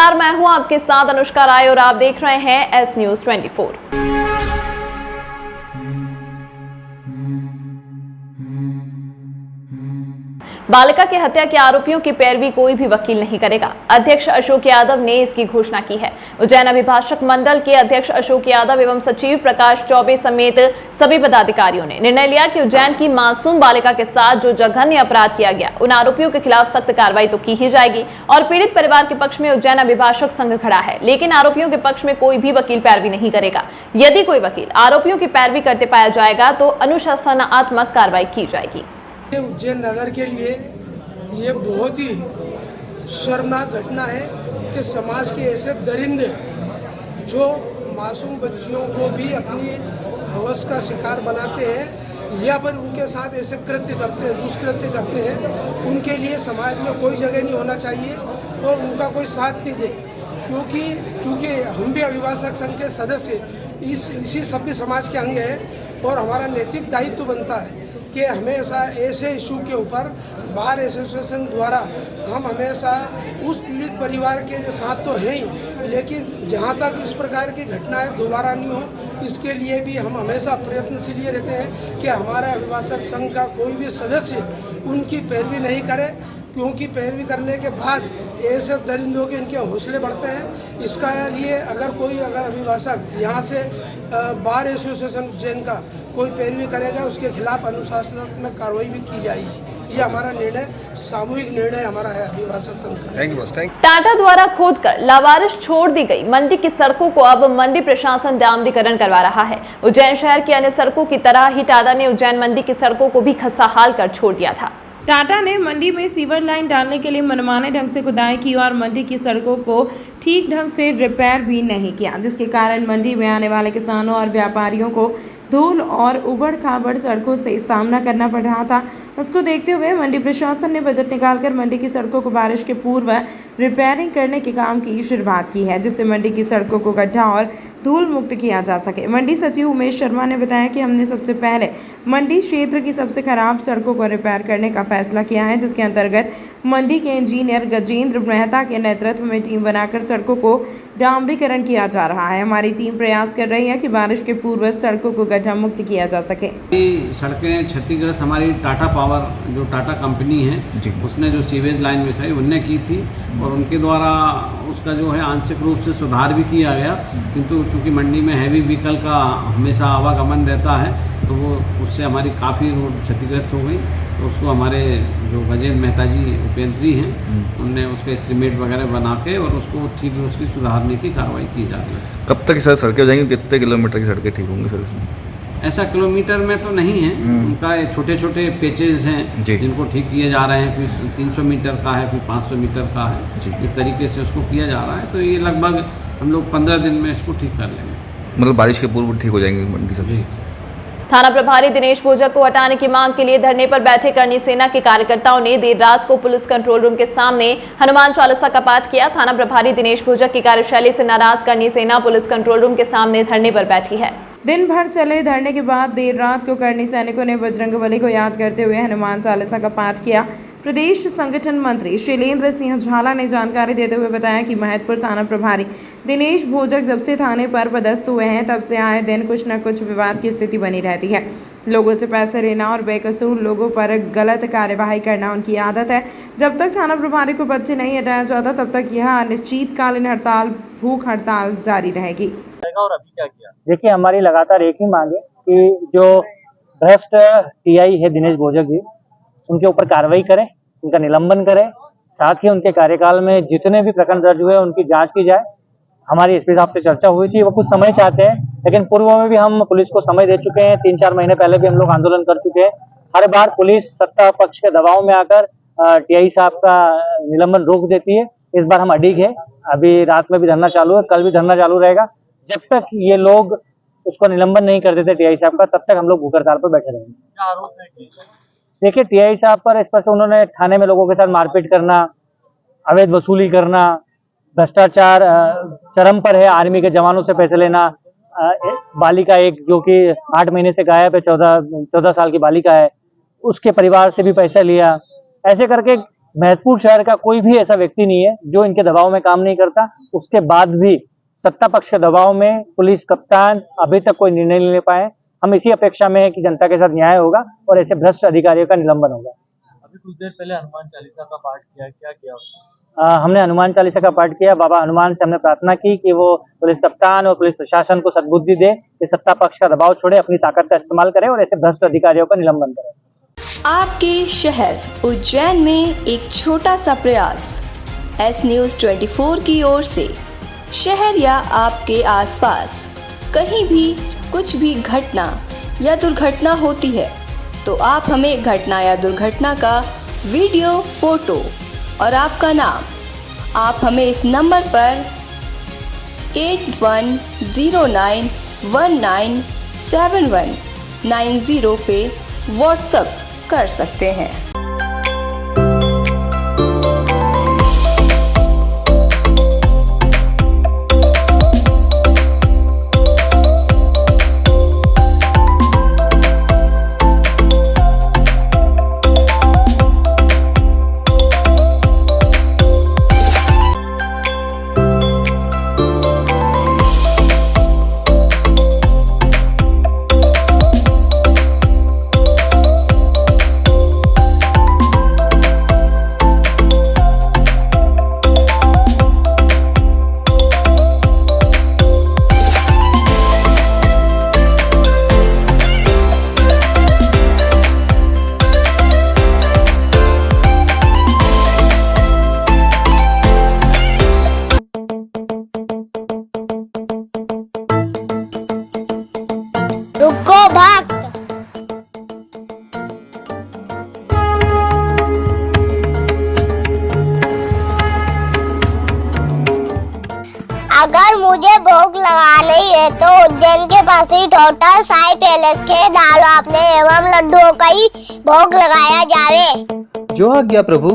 नमस्कार, मैं हूं आपके साथ अनुष्का राय और आप देख रहे हैं एस न्यूज 24। बालिका की हत्या के आरोपियों की पैरवी कोई भी वकील नहीं करेगा। अध्यक्ष अशोक यादव ने इसकी घोषणा की है। उज्जैन अभिभाषक मंडल के अध्यक्ष अशोक यादव एवं सचिव प्रकाश चौबे समेत सभी पदाधिकारियों ने निर्णय लिया कि उज्जैन की मासूम बालिका के साथ जो जघन्य अपराध किया गया, उन आरोपियों के खिलाफ सख्त कार्रवाई तो की ही जाएगी। और पीड़ित परिवार के पक्ष में उज्जैन अभिभाषक संघ खड़ा है, लेकिन आरोपियों के पक्ष में कोई भी वकील पैरवी नहीं करेगा। यदि कोई वकील आरोपियों की पैरवी करते पाया जाएगा तो अनुशासनात्मक कार्रवाई की जाएगी। उज्जैन नगर के लिए ये बहुत ही शर्मनाक घटना है कि समाज के ऐसे दरिंदे जो मासूम बच्चियों को भी अपनी हवस का शिकार बनाते हैं या फिर उनके साथ ऐसे कृत्य करते हैं, दुष्कृत्य करते हैं, उनके लिए समाज में कोई जगह नहीं होना चाहिए और उनका कोई साथ नहीं दे। क्योंकि हम भी अभिभाषक संघ के सदस्य इसी सभ्य समाज के अंग हैं और हमारा नैतिक दायित्व बनता है कि हमेशा ऐसे इशू के ऊपर बार एसोसिएशन द्वारा हम हमेशा उस पीड़ित परिवार के साथ तो हैं ही, लेकिन जहां तक इस प्रकार की घटनाएं दोबारा नहीं हो, इसके लिए भी हम हमेशा प्रयत्नशील रहते हैं कि हमारे अभिभाषक संघ का कोई भी सदस्य उनकी पैरवी नहीं करे, क्योंकि पैरवी करने के बाद ऐसे दरिंदों के इनके हौसले बढ़ते हैं। इसका लिए अगर अभिभाषक यहाँ से बार एसोसिएशन उज्जैन का कोई पैरवी करेगा, उसके खिलाफ अनुशासनात्मक कार्रवाई भी की जाएगी। ये हमारा निर्णय, सामूहिक निर्णय हमारा है अभिभाषक संघ का। Thank you boss. टाटा द्वारा खोदकर लावारिस छोड़ दी गई मंडी की सड़कों को अब मंडी प्रशासन डामरीकरण करवा रहा है। उज्जैन शहर की अन्य सड़कों की तरह ही टाटा ने उज्जैन मंडी की सड़कों को भी खस्ताहाल कर छोड़ दिया था। टाटा ने मंडी में सीवर लाइन डालने के लिए मनमाने ढंग से खुदाई की और मंडी की सड़कों को ठीक ढंग से रिपेयर भी नहीं किया, जिसके कारण मंडी में आने वाले किसानों और व्यापारियों को धूल और उबड़ खाबड़ सड़कों से सामना करना पड़ रहा था। इसको देखते हुए मंडी प्रशासन ने बजट निकालकर मंडी की सड़कों को बारिश के पूर्व रिपेयरिंग करने के काम की शुरुआत की है, जिससे मंडी की सड़कों को गड्ढा और धूल मुक्त किया जा सके। मंडी सचिव उमेश शर्मा ने बताया कि हमने सबसे पहले मंडी क्षेत्र की सबसे खराब सड़कों को रिपेयर करने का फैसला किया है, जिसके अंतर्गत मंडी के इंजीनियर गजेंद्र मेहता के नेतृत्व में टीम बनाकर सड़कों को डामरीकरण किया जा रहा है। हमारी टीम प्रयास कर रही है कि बारिश के पूर्व सड़कों को गड्ढा मुक्त किया जा सके। सड़कें क्षतिग्रस्त हमारी टाटा पावर जो टाटा कंपनी है उसने जो सीवेज लाइन बिछाई उनने की थी और उनके द्वारा उसका जो है आंशिक रूप से सुधार भी किया गया, किंतु चूँकि मंडी में हैवी व्हीकल का हमेशा आवागमन रहता है तो वो उससे हमारी काफ़ी रोड क्षतिग्रस्त हो गई। तो उसको हमारे जो गजेंद्र मेहता जी उपेंद्री हैं उनने उसका एस्टीमेट वगैरह बना के और उसको ठीक उसकी सुधारने की कार्रवाई की जा रही है। कब तक सर सड़कें हो जाएंगी, कितने किलोमीटर की सड़कें ठीक होंगी सर इसमें? ऐसा किलोमीटर में तो नहीं है, उनका छोटे छोटे पेचेज हैं जिनको ठीक किए जा रहे हैं। कोई 300 मीटर का है, कोई 500 मीटर का है, इस तरीके से उसको किया जा रहा है। तो ये लगभग हम लोग 15 दिन में इसको ठीक कर लेंगे। मतलब बारिश के पूर्व ठीक हो जाएंगे मंडी सब। थाना प्रभारी दिनेश भोजक को हटाने की मांग के लिए धरने पर बैठे करनी सेना के कार्यकर्ताओं ने देर रात को पुलिस कंट्रोल रूम के सामने हनुमान चालीसा का पाठ किया। थाना प्रभारी दिनेश भोजक की कार्यशैली से नाराज करनी सेना पुलिस कंट्रोल रूम के सामने धरने पर बैठी है। दिन भर चले धरने के बाद देर रात को करनी सैनिकों ने बजरंगबली को याद करते हुए हनुमान चालीसा का पाठ किया। प्रदेश संगठन मंत्री शैलेंद्र सिंह झाला ने जानकारी देते हुए बताया कि महतपुर थाना प्रभारी दिनेश भोजक जब से थाने पर पदस्थ हुए हैं तब से आए दिन कुछ न कुछ विवाद की स्थिति बनी रहती है। लोगों से पैसे लेना और बेकसूर लोगों पर गलत कार्यवाही करना उनकी आदत है। जब तक थाना प्रभारी को पद से नहीं हटाया जाता तब तक यह अनिश्चितकालीन हड़ताल, भूख हड़ताल जारी रहेगी। और अभी क्या किया? देखिए, हमारी लगातार एक ही मांग है कि जो भ्रष्ट टीआई है दिनेश भोजक जी, उनके ऊपर कार्रवाई करें, उनका निलंबन करें, साथ ही उनके कार्यकाल में जितने भी प्रकरण दर्ज हुए उनकी जांच की जाए। हमारी एसपी साहब से चर्चा हुई थी, वो कुछ समय चाहते हैं, लेकिन पूर्व में भी हम पुलिस को समय दे चुके हैं। 3-4 महीने पहले भी हम लोग आंदोलन कर चुके हैं। हर बार पुलिस सत्ता पक्ष के दबाव में आकर टीआई साहब का निलंबन रोक देती है। इस बार हम अडिग है, अभी रात में भी धरना चालू है, कल भी धरना चालू रहेगा। जब तक ये लोग उसको निलंबन नहीं कर देते टीआई साहब का, तब तक हम लोग भूख हड़ताल पर बैठे रहेंगे। क्या आरोप है? देखिए, टीआई साहब पर स्पष्ट उन्होंने थाने में लोगों के साथ मारपीट करना, अवैध वसूली करना, भ्रष्टाचार चरम पर है, आर्मी के जवानों से पैसे लेना, बालिका एक जो कि 8 महीने से गायब है, 14 साल की बालिका है, उसके परिवार से भी पैसा लिया। ऐसे करके महत्वपूर्ण शहर का कोई भी ऐसा व्यक्ति नहीं है जो इनके दबाव में काम नहीं करता। उसके बाद भी सत्ता पक्ष के दबाव में पुलिस कप्तान अभी तक कोई निर्णय नहीं ले पाए। हम इसी अपेक्षा में है कि जनता के साथ न्याय होगा और ऐसे भ्रष्ट अधिकारियों का निलंबन होगा। अभी कुछ देर पहले हनुमान चालीसा का पाठ किया, क्या किया? हमने हनुमान चालीसा का पाठ किया। बाबा हनुमान से हमने प्रार्थना की कि वो पुलिस कप्तान और पुलिस प्रशासन को सद्बुद्धि दे कि सत्ता पक्ष का दबाव छोड़े, अपनी ताकत का इस्तेमाल करे और ऐसे भ्रष्ट अधिकारियों का निलंबन करे। आपके शहर उज्जैन में एक छोटा सा प्रयास एस न्यूज़ 24 की ओर से। शहर या आपके आसपास कहीं भी कुछ भी घटना या दुर्घटना होती है तो आप हमें घटना या दुर्घटना का वीडियो, फोटो और आपका नाम आप हमें इस नंबर पर 8109197190 पे व्हाट्सएप कर सकते हैं। रुको भक्त। अगर मुझे भोग लगानी है तो उज्जैन के पास ही होटल साई पैलेस के दाल बाफले एवं लड्डुओं का ही भोग लगाया जावे। जो आज्ञा प्रभु।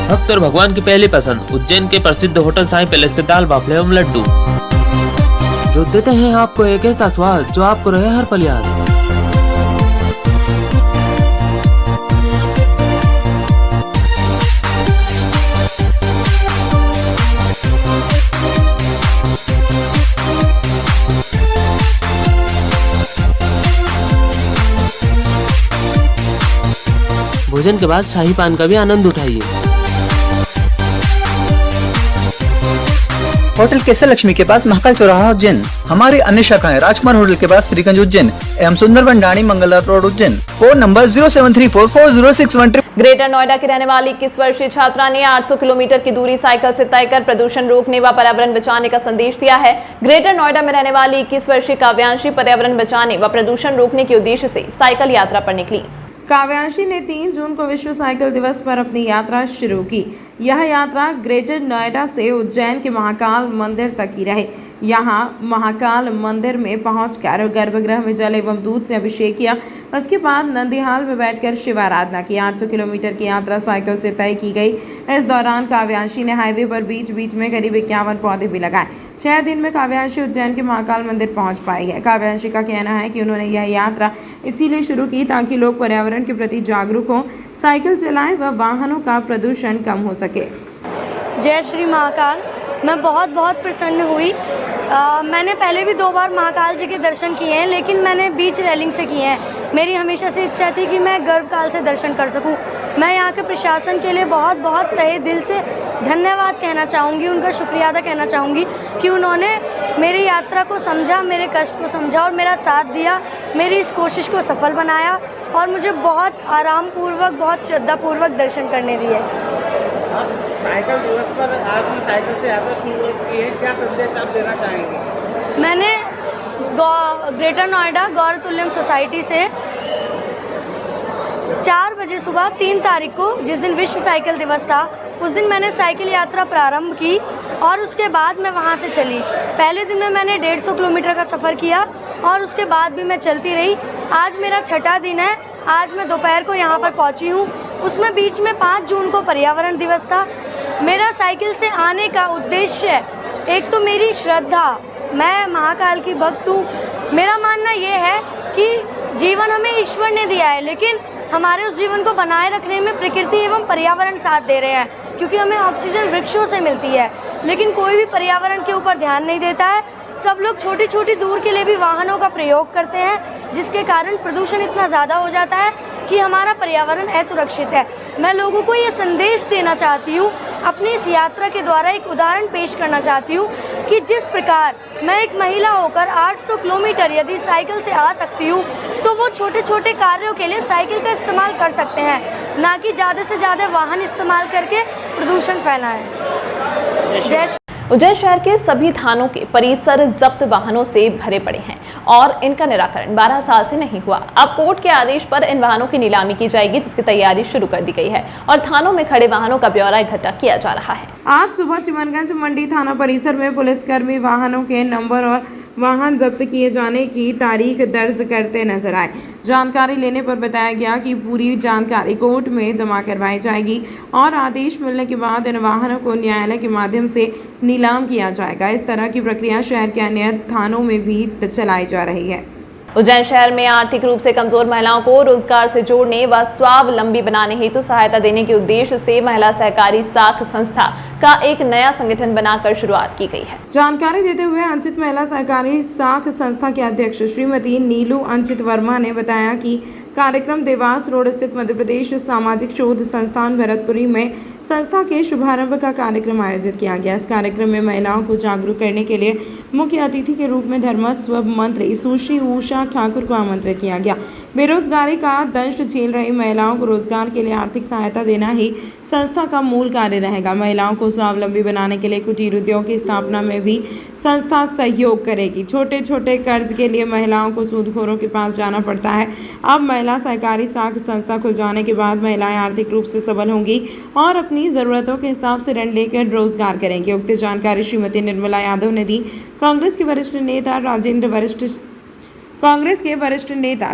भक्त और भगवान की पहली पसंद उज्जैन के प्रसिद्ध होटल साई पैलेस के दाल बाफले एवं लड्डू, जो देते हैं आपको एक ऐसा स्वाद जो आपको रहे हर पल याद। भोजन के बाद शाही पान का भी आनंद उठाइए। होटल केसर लक्ष्मी के पास महाकाल चौराहा उज्जैन। हमारी अन्य शाखाएं राजकुमार होटल के पास फ्रीगंज उज्जैन एवं Sundarban Dani Mangla road Ujjain. Phone number 073440613। Greater Noida की रहने वाली 21 वर्षीय छात्रा ने 800 किलोमीटर की दूरी साइकिल से तय कर प्रदूषण रोकने व पर्यावरण बचाने का संदेश दिया है। ग्रेटर नोएडा में रहने वाली 21 वर्षीय काव्यांशी पर्यावरण बचाने व प्रदूषण रोकने के उद्देश्य से साइकिल यात्रा पर निकली। काव्यांशी ने 3 जून को विश्व साइकिल दिवस पर अपनी यात्रा शुरू की। यह यात्रा ग्रेटर नोएडा से उज्जैन के महाकाल मंदिर तक की रही। यहाँ महाकाल मंदिर में पहुंचकर गर्भगृह में जल एवं दूध से अभिषेक किया। उसके बाद नंदीहाल में बैठकर शिव आराधना की। 800 किलोमीटर की यात्रा साइकिल से तय की गई। इस दौरान काव्यांशी ने हाईवे पर बीच बीच में करीब 51 पौधे भी लगाए। 6 दिन में काव्यांशी उज्जैन के महाकाल मंदिर पहुंच पाई है। काव्यांशी का कहना है कि उन्होंने यह यात्रा इसीलिए शुरू की ताकि लोग पर्यावरण के प्रति जागरूक हों, साइकिल चलाएं व वाहनों का प्रदूषण कम हो सके। जय श्री महाकाल। मैं बहुत प्रसन्न हुई। मैंने पहले भी 2 बार महाकाल जी के दर्शन किए हैं, लेकिन मैंने बीच रेलिंग से किए हैं। मेरी हमेशा से इच्छा थी कि मैं गर्भकाल से दर्शन कर सकूं। मैं यहाँ के प्रशासन के लिए बहुत तहे दिल से धन्यवाद कहना चाहूँगी, उनका शुक्रिया अदा कहना चाहूँगी कि उन्होंने मेरी यात्रा को समझा, मेरे कष्ट को समझा और मेरा साथ दिया, मेरी इस कोशिश को सफल बनाया और मुझे बहुत आराम पूर्वक, बहुत श्रद्धापूर्वक दर्शन करने दिए। साइकिल दिवस पर आपने साइकिल से यात्रा शुरू की है, क्या संदेश आप देना चाहेंगे? मैंने ग्रेटर नोएडा गौर तुल्यम सोसाइटी से 4 बजे सुबह 3 तारीख को, जिस दिन विश्व साइकिल दिवस था, उस दिन मैंने साइकिल यात्रा प्रारंभ की और उसके बाद मैं वहाँ से चली। पहले दिन में मैंने 150 किलोमीटर का सफ़र किया और उसके बाद भी मैं चलती रही। आज मेरा 6ठा दिन है। आज मैं दोपहर को यहाँ पर पहुँची हूँ। उसमें बीच में 5 जून को पर्यावरण दिवस था। मेरा साइकिल से आने का उद्देश्य एक तो मेरी श्रद्धा, मैं महाकाल की भक्त हूँ। मेरा मानना ये है कि जीवन हमें ईश्वर ने दिया है, लेकिन हमारे उस जीवन को बनाए रखने में प्रकृति एवं पर्यावरण साथ दे रहे हैं, क्योंकि हमें ऑक्सीजन वृक्षों से मिलती है, लेकिन कोई भी पर्यावरण के ऊपर ध्यान नहीं देता है। सब लोग छोटी छोटी दूर के लिए भी वाहनों का प्रयोग करते हैं, जिसके कारण प्रदूषण इतना ज़्यादा हो जाता है कि हमारा पर्यावरण असुरक्षित है। मैं लोगों को ये संदेश देना चाहती हूँ, अपनी इस यात्रा के द्वारा एक उदाहरण पेश करना चाहती हूँ कि जिस प्रकार मैं एक महिला होकर 800 किलोमीटर यदि साइकिल से आ सकती हूँ, तो वो छोटे छोटे कार्यों के लिए साइकिल का इस्तेमाल कर सकते हैं, ना कि ज़्यादा से ज़्यादा वाहन इस्तेमाल करके प्रदूषण फैलाएं। जय श्री उज्जैन शहर के सभी थानों के परिसर जब्त वाहनों से भरे पड़े हैं और इनका निराकरण 12 साल से नहीं हुआ। अब कोर्ट के आदेश पर इन वाहनों की नीलामी की जाएगी, जिसकी तैयारी शुरू कर दी गई है और थानों में खड़े वाहनों का ब्यौरा इकट्ठा किया जा रहा है। आज सुबह चिमनगंज मंडी थाना परिसर में पुलिसकर्मी वाहनों के नंबर और वाहन जब्त किए जाने की तारीख दर्ज करते नजर आए। जानकारी लेने पर बताया गया कि पूरी जानकारी कोर्ट में जमा करवाई जाएगी और आदेश मिलने के बाद इन वाहनों को न्यायालय के माध्यम से नीलाम किया जाएगा। इस तरह की प्रक्रिया शहर के अन्य थानों में भी चलाई जा रही है। उज्जैन शहर में आर्थिक रूप से कमजोर महिलाओं को रोजगार से जोड़ने व स्वावलंबी बनाने हेतु सहायता देने के उद्देश्य से महिला सहकारी साख संस्था का एक नया संगठन बनाकर शुरुआत की गई है। जानकारी देते हुए अंचित महिला सहकारी साख संस्था के अध्यक्ष श्रीमती नीलू अंचित वर्मा ने बताया कि कार्यक्रम देवास रोड स्थित मध्य प्रदेश सामाजिक शोध संस्थान भरतपुरी में संस्था के शुभारंभ का कार्यक्रम आयोजित किया गया। इस कार्यक्रम में महिलाओं को जागरूक करने के लिए मुख्य अतिथि के रूप में धर्मस्व मंत्री सुश्री उषा ठाकुर को आमंत्रित किया गया। बेरोजगारी का दंश झेल रही महिलाओं को रोजगार के लिए आर्थिक सहायता देना ही संस्था का मूल कार्य रहेगा। महिलाओं को स्वावलंबी बनाने के लिए कुटीर उद्योग की स्थापना में भी संस्था सहयोग करेगी। छोटे छोटे कर्ज के लिए महिलाओं को सूदखोरों के पास जाना पड़ता है। अब महिला सहकारी साख संस्था खुल जाने के बाद महिलाएं आर्थिक रूप से सबल होंगी और अपनी ज़रूरतों के हिसाब से ऋण लेकर रोजगार करेंगी। उक्त जानकारी श्रीमती निर्मला यादव ने दी। कांग्रेस के वरिष्ठ नेता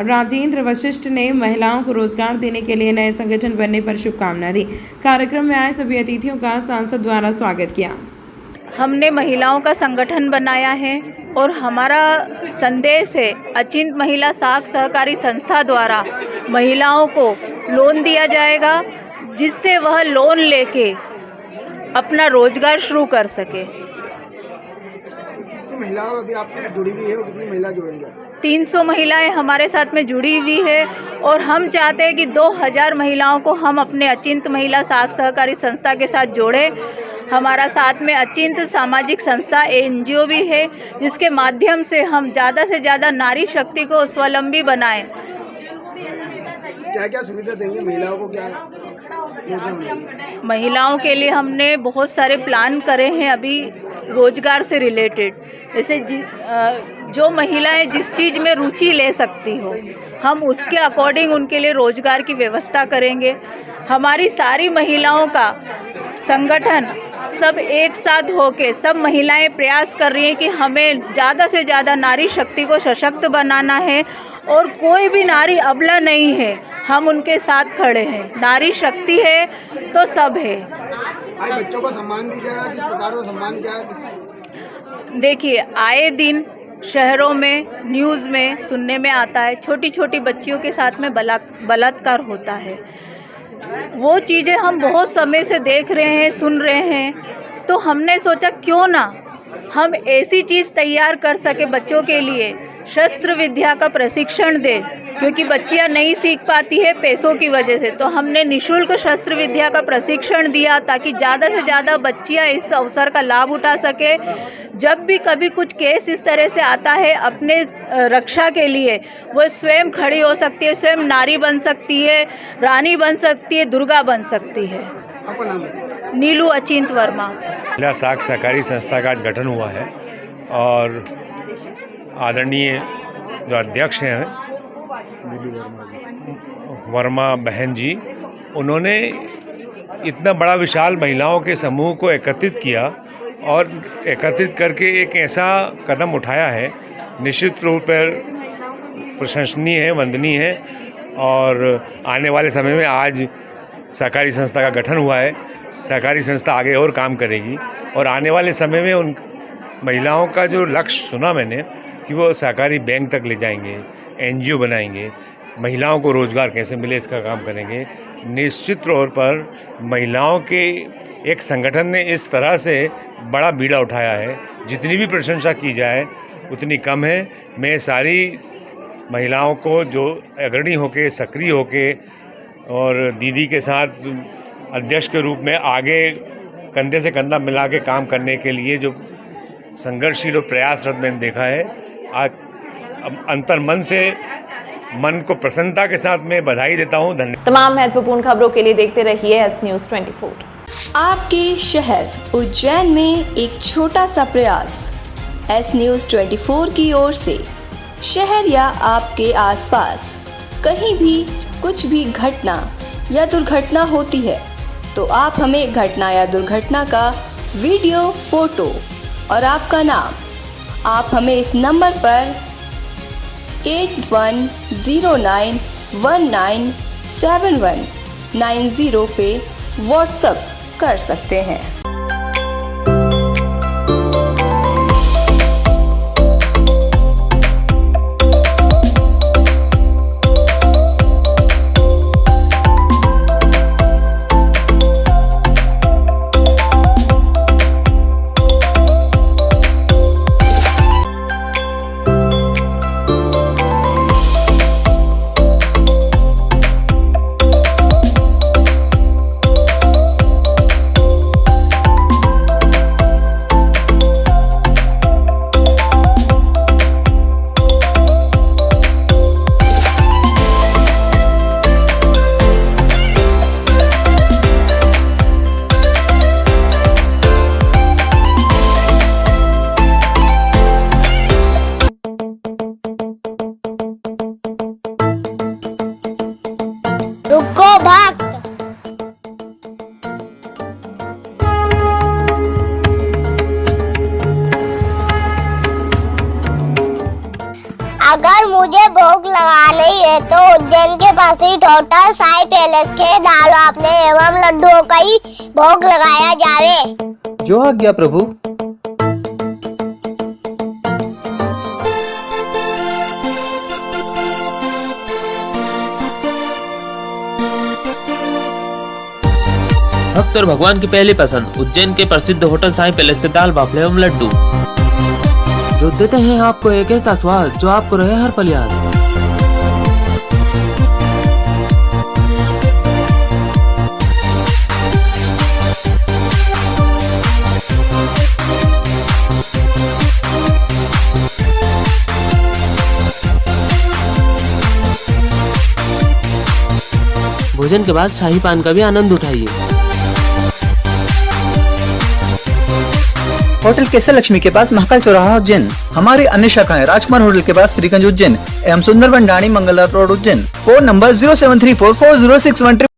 राजेंद्र वशिष्ठ ने महिलाओं को रोजगार देने के लिए नए संगठन बनने पर शुभकामनाएं दी। कार्यक्रम में आए सभी अतिथियों का सांसद द्वारा स्वागत किया। हमने महिलाओं का संगठन बनाया है और हमारा संदेश है अचिंत महिला साख सहकारी संस्था द्वारा महिलाओं को लोन दिया जाएगा, जिससे वह लोन लेके अपना रोजगार शुरू कर सके। कितनी महिलाएं अभी आपने जुड़ी हुई है और कितनी महिला जुड़ेंगे? 300 महिलाएं हमारे साथ में जुड़ी हुई है और हम चाहते हैं कि 2000 महिलाओं को हम अपने अचिंत महिला साख सहकारी संस्था के साथ जोड़ें। हमारा साथ में अचिंत सामाजिक संस्था NGO भी है, जिसके माध्यम से हम ज़्यादा से ज़्यादा नारी शक्ति को स्वावलंबी बनाएं। क्या क्या सुविधा देंगे महिलाओं को? क्या महिलाओं के लिए हमने बहुत सारे प्लान करे हैं अभी रोजगार से रिलेटेड। जैसे जो महिलाएं जिस चीज़ में रुचि ले सकती हो, हम उसके अकॉर्डिंग उनके लिए रोजगार की व्यवस्था करेंगे। हमारी सारी महिलाओं का संगठन सब एक साथ होके सब महिलाएं प्रयास कर रही हैं कि हमें ज़्यादा से ज़्यादा नारी शक्ति को सशक्त बनाना है और कोई भी नारी अबला नहीं है, हम उनके साथ खड़े हैं। नारी शक्ति है तो सब है। आज बच्चों को सम्मान दी जाएगा, किस प्रकार का सम्मान क्या है? देखिए, आए दिन शहरों में न्यूज़ में सुनने में आता है छोटी छोटी बच्चियों के साथ में बलात्कार होता है। वो चीज़ें हम बहुत समय से देख रहे हैं, सुन रहे हैं, तो हमने सोचा क्यों ना हम ऐसी चीज़ तैयार कर सके बच्चों के लिए, शस्त्र विद्या का प्रशिक्षण दे, क्योंकि बच्चियां नहीं सीख पाती है पैसों की वजह से। तो हमने निःशुल्क शस्त्र विद्या का प्रशिक्षण दिया ताकि ज़्यादा से ज़्यादा बच्चियां इस अवसर का लाभ उठा सके। जब भी कभी कुछ केस इस तरह से आता है अपने रक्षा के लिए, वो स्वयं खड़ी हो सकती है, स्वयं नारी बन सकती है, रानी बन सकती है, दुर्गा बन सकती है। नीलू अचिंत वर्मा। महिला साख सहकारी संस्था का आज गठन हुआ है और आदरणीय जो अध्यक्ष हैं वर्मा बहन जी, उन्होंने इतना बड़ा विशाल महिलाओं के समूह को एकत्रित किया और एकत्रित करके एक ऐसा कदम उठाया है, निश्चित रूप पर प्रशंसनीय है, वंदनीय है। और आने वाले समय में आज सहकारी संस्था का गठन हुआ है। सहकारी संस्था आगे और काम करेगी और आने वाले समय में महिलाओं का जो लक्ष्य सुना मैंने कि वो सहकारी बैंक तक ले जाएंगे, एनजीओ बनाएंगे, महिलाओं को रोज़गार कैसे मिले इसका काम करेंगे। निश्चित तौर पर महिलाओं के एक संगठन ने इस तरह से बड़ा बीड़ा उठाया है, जितनी भी प्रशंसा की जाए उतनी कम है। मैं सारी महिलाओं को जो अग्रणी होके, सक्रिय होके और दीदी के साथ अध्यक्ष के रूप में आगे कंधे से कंधा मिला के काम करने के लिए जो संघर्षशील और प्रयासरत मैंने देखा है, आज अंतर मन से मन को प्रसन्नता के साथ मैं बधाई देता हूँ। धन्यवाद। तमाम महत्वपूर्ण खबरों के लिए देखते रहिए एस न्यूज़ 24। आपके शहर उज्जैन में एक छोटा सा प्रयास एस न्यूज़ 24 की ओर से। शहर या आपके आसपास कहीं भी कुछ भी घटना या दुर्घटना होती है तो आप हमें घटना या दुर्घटना का वीडियो, फोटो और आपका नाम आप हमें इस नंबर पर 8109197190 पे व्हाट्सएप कर सकते हैं। रुको भक्त। अगर मुझे भोग लगानी है तो उज्जैन के पास ही होटल साई पैलेस के दाल बाफले एवं लड्डुओं का ही भोग लगाया जावे। जो आज्ञा प्रभु। भक्त और भगवान की पहली पसंद उज्जैन के प्रसिद्ध होटल साई पैलेस के दाल बाफले एवं लड्डू, जो देते हैं आपको एक ऐसा स्वाद जो आपको रहे हर पल याद। भोजन के बाद शाही पान का भी आनंद उठाइए। होटल केसर लक्ष्मी के पास महाकाल चौराहा उज्जैन। हमारी अन्य शाखाएं राजकुमार होटल के पास फ्रीगंज उज्जैन एवं Sundarban Dani Mangla road Ujjain. Phone number 07344061